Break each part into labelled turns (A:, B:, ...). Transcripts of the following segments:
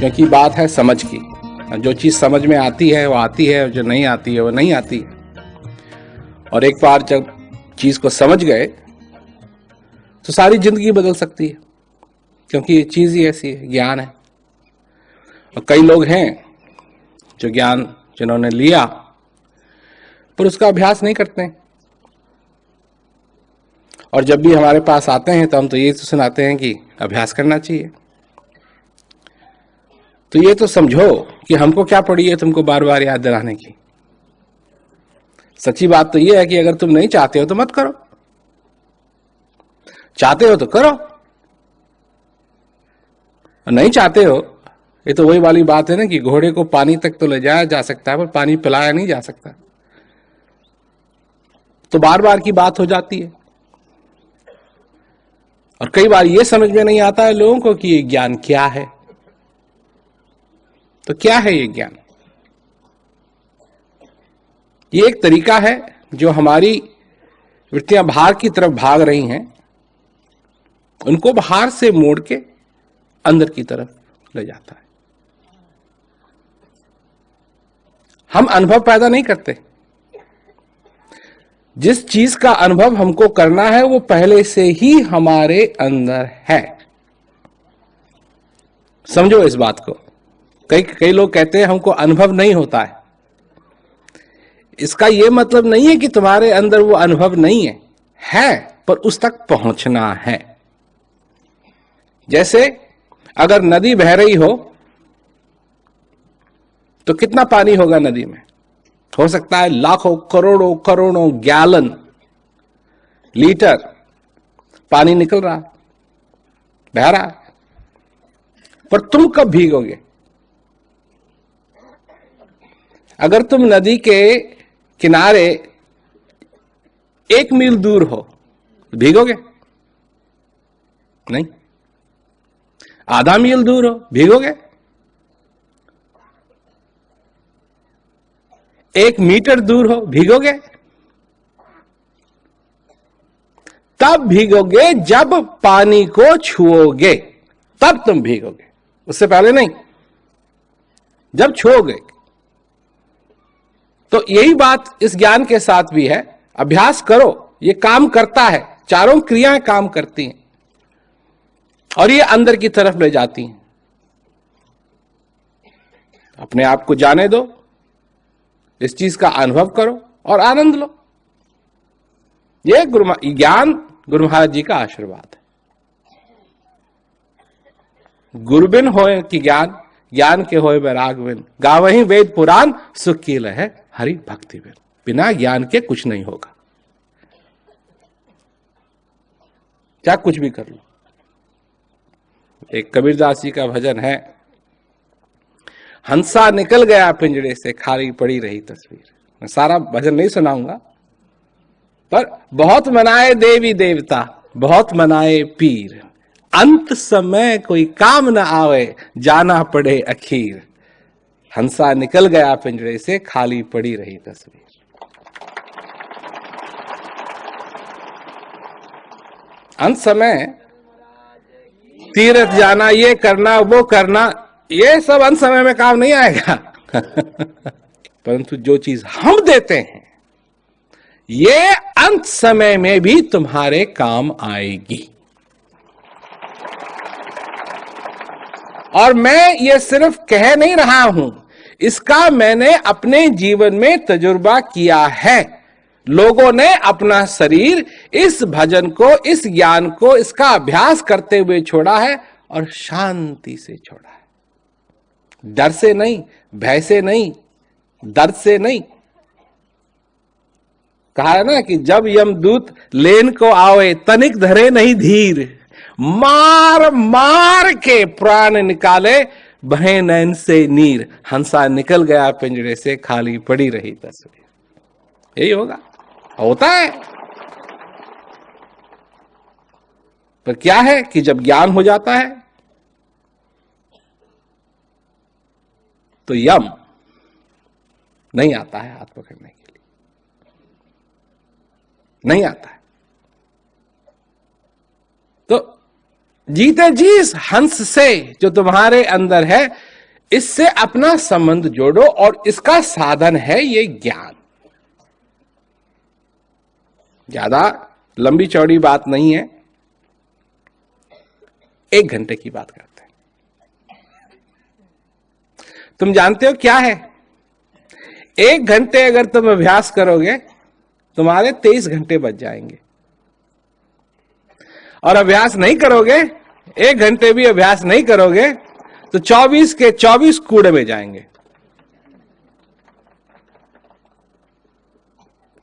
A: क्योंकि बात है समझ की। जो चीज समझ में आती है वो आती है, और जो नहीं आती है वो नहीं आती है। और एक बार जब चीज को समझ गए तो सारी जिंदगी बदल सकती है, क्योंकि ये चीज ही ऐसी है, ज्ञान है। और कई लोग हैं जो ज्ञान जिन्होंने लिया पर उसका अभ्यास नहीं करते हैं, और जब भी हमारे पास आते हैं तो हम तो ये तो सुनाते हैं कि अभ्यास करना चाहिए। तो ये तो समझो कि हमको क्या पड़ी है तुमको बार बार याद दिलाने की। सच्ची बात तो ये है कि अगर तुम नहीं चाहते हो तो मत करो, चाहते हो तो करो, और नहीं चाहते हो, ये तो वही वाली बात है ना कि घोड़े को पानी तक तो ले जाया जा सकता है पर पानी पिलाया नहीं जा सकता। तो बार बार की बात हो जाती है। और कई बार ये समझ में नहीं आता है लोगों को कि ये ज्ञान क्या है। तो क्या है ये ज्ञान? ये एक तरीका है जो हमारी वृत्तियां बाहर की तरफ भाग रही हैं, उनको बाहर से मोड़ के अंदर की तरफ ले जाता है। हम अनुभव पैदा नहीं करते। जिस चीज का अनुभव हमको करना है वो पहले से ही हमारे अंदर है। समझो इस बात को। कई लोग कहते हैं हमको अनुभव नहीं होता है। इसका यह मतलब नहीं है कि तुम्हारे अंदर वो अनुभव नहीं है, पर उस तक पहुंचना है। जैसे अगर नदी बह रही हो तो कितना पानी होगा नदी में? हो सकता है लाखों करोड़ों करोड़ों गैलन लीटर पानी निकल रहा, बह रहा है, पर तुम कब भीगोगे? अगर तुम नदी के किनारे 1 मील दूर हो, भीगोगे? नहीं। आधा मील दूर हो, भीगोगे? 1 मीटर दूर हो, भीगोगे? तब भीगोगे जब पानी को छुओगे, तब तुम भीगोगे, उससे पहले नहीं। जब छुओगे। तो यही बात इस ज्ञान के साथ भी है। अभ्यास करो, ये काम करता है। चारों क्रियाएं काम करती हैं और ये अंदर की तरफ ले जाती हैं। अपने आप को जाने दो, इस चीज का अनुभव करो और आनंद लो। ये ज्ञान गुरु महाराज जी का आशीर्वाद है। गुरुबिन होए कि ज्ञान, ज्ञान के होए वैराग बिन, गावहीं वेद पुराण, सुख की लहै हरि भक्ति बिन। बिना ज्ञान के कुछ नहीं होगा, क्या कुछ भी कर लो। एक कबीरदास जी का भजन है, हंसा निकल गया पिंजड़े से, खाली पड़ी रही तस्वीर। मैं सारा भजन नहीं सुनाऊंगा, पर बहुत मनाए देवी देवता, बहुत मनाए पीर, अंत समय कोई काम न आवे, जाना पड़े अखीर। हंसा निकल गया पिंजड़े से, खाली पड़ी रही तस्वीर। अंत समय तीर्थ जाना, ये करना वो करना, ये सब अंत समय में काम नहीं आएगा। परंतु जो चीज हम देते हैं ये अंत समय में भी तुम्हारे काम आएगी। और मैं ये सिर्फ कह नहीं रहा हूं, इसका मैंने अपने जीवन में तजुर्बा किया है। लोगों ने अपना शरीर इस भजन को, इस ज्ञान को, इसका अभ्यास करते हुए छोड़ा है और शांति से छोड़ा है। डर से नहीं, भय से नहीं, दर्द से नहीं। कहा है ना कि जब यमदूत लेन को आवे, तनिक धरे नहीं धीर, मार मार के प्राण निकाले, बहे नैन से नीर। हंसा निकल गया पिंजड़े से, खाली पड़ी रही तस्वीर। यही होगा, होता है। पर क्या है कि जब ज्ञान हो जाता है तो यम नहीं आता है हाथ पकड़ने के लिए, नहीं आता है। तो जीते जी इस हंस से जो तुम्हारे अंदर है, इससे अपना संबंध जोड़ो और इसका साधन है ये ज्ञान। ज्यादा लंबी चौड़ी बात नहीं है, 1 घंटे की बात करते हैं। तुम जानते हो क्या है? 1 घंटे अगर तुम अभ्यास करोगे तुम्हारे 23 घंटे बच जाएंगे, और अभ्यास नहीं करोगे, 1 घंटे भी अभ्यास नहीं करोगे तो 24 के 24 कूड़े में जाएंगे।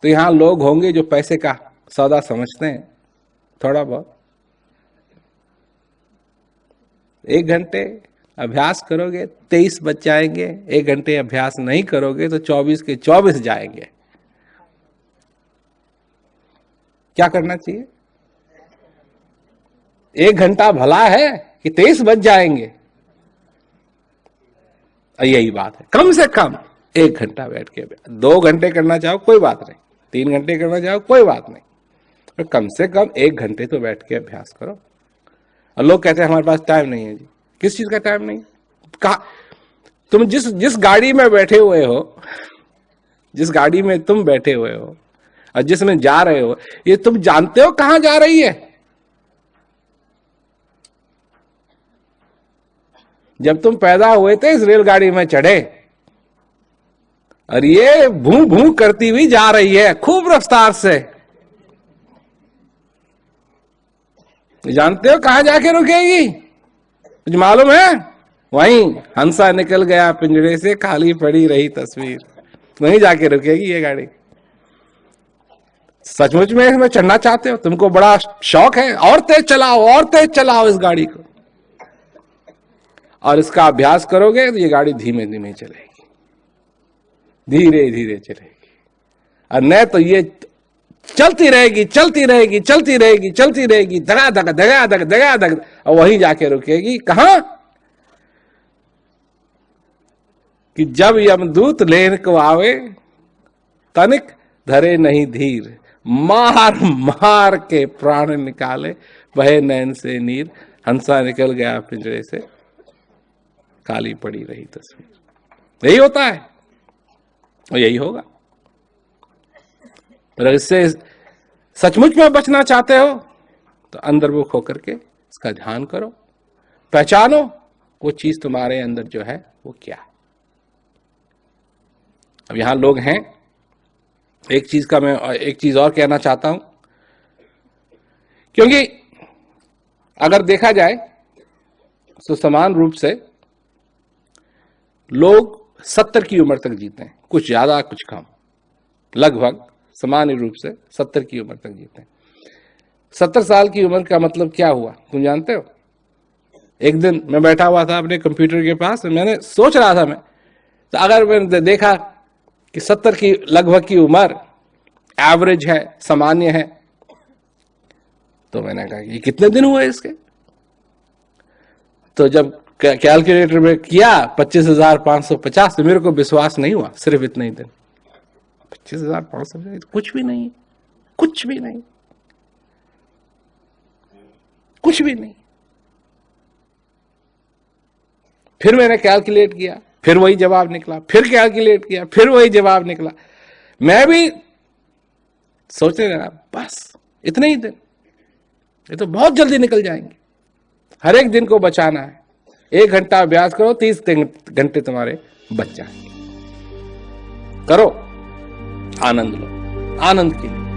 A: तो यहां लोग होंगे जो पैसे का सौदा समझते हैं थोड़ा बहुत। 1 घंटे अभ्यास करोगे 23 बच जाएंगे, 1 घंटे अभ्यास नहीं करोगे तो 24 के 24 जाएंगे। क्या करना चाहिए? 1 घंटा भला है कि 23 बच जाएंगे? यही बात है। कम से कम 1 घंटा बैठ के, 2 घंटे करना चाहो कोई बात नहीं, 3 घंटे करना चाहो कोई बात नहीं, पर कम से कम 1 घंटे तो बैठ के अभ्यास करो। और लोग कहते हैं हमारे पास टाइम नहीं है। जी किस चीज का टाइम नहीं? कहा तुम जिस गाड़ी में बैठे हुए हो, जिस गाड़ी में तुम बैठे हुए हो और जिसमें जा रहे हो, ये तुम जानते हो कहां जा रही है? जब तुम पैदा हुए थे इस रेलगाड़ी में चढ़े और ये भू भू करती हुई जा रही है खूब रफ्तार से। जानते हो कहां जाके रुकेगी? कुछ मालूम है? वहीं हंसा निकल गया पिंजरे से, खाली पड़ी रही तस्वीर, वहीं जाके रुकेगी ये गाड़ी। सचमुच में इसमें चढ़ना चाहते हो? तुमको बड़ा शौक है? और तेज चलाओ, और तेज चलाओ इस गाड़ी को, और इसका अभ्यास करोगे तो ये गाड़ी धीमे धीमे चलेगी, धीरे धीरे चलेगी। और न तो ये चलती रहेगी चलती रहेगी चलती रहेगी चलती रहेगी, धगा धग धगा धग धगा धग, और वहीं जाके रुकेगी। कहां? कि जब यमदूत लेन को आवे, तनिक धरे नहीं धीर, मार मार के प्राण निकाले, बहे नैन से नीर, हंसा निकल गया पिंजरे से, काली पड़ी रही तस्वीर। यही होता है और यही होगा। अगर इससे सचमुच में बचना चाहते हो तो अंतर्मुख होकर के इसका ध्यान करो, पहचानो वो चीज तुम्हारे अंदर जो है वो क्या है। अब यहां लोग हैं, एक चीज और कहना चाहता हूं, क्योंकि अगर देखा जाए तो समान रूप से लोग 70 की उम्र तक जीते हैं, कुछ ज्यादा कुछ कम, लगभग सामान्य रूप से 70 की उम्र तक जीते हैं। 70 साल की उम्र का मतलब क्या हुआ तुम जानते हो? एक दिन मैं बैठा हुआ था अपने कंप्यूटर के पास, मैंने सोच रहा था, मैं तो अगर मैंने देखा कि 70 की लगभग की उम्र एवरेज है, सामान्य है, तो मैंने कहा ये कितने दिन हुए इसके? तो जब कैलकुलेटर में किया 25,550, तो मेरे को विश्वास नहीं हुआ। सिर्फ इतने ही दिन, 25,550, कुछ भी नहीं, कुछ भी नहीं, कुछ भी नहीं। फिर मैंने कैलकुलेट किया, फिर वही जवाब निकला, फिर कैलकुलेट किया, फिर वही जवाब निकला। मैं भी सोचने लगा बस इतने ही दिन, ये तो बहुत जल्दी निकल जाएंगे। हर एक दिन को बचाना है। 1 घंटा अभ्यास करो, 30 घंटे तुम्हारे बच जाएंगे। करो, आनंद लो, आनंद के लिए।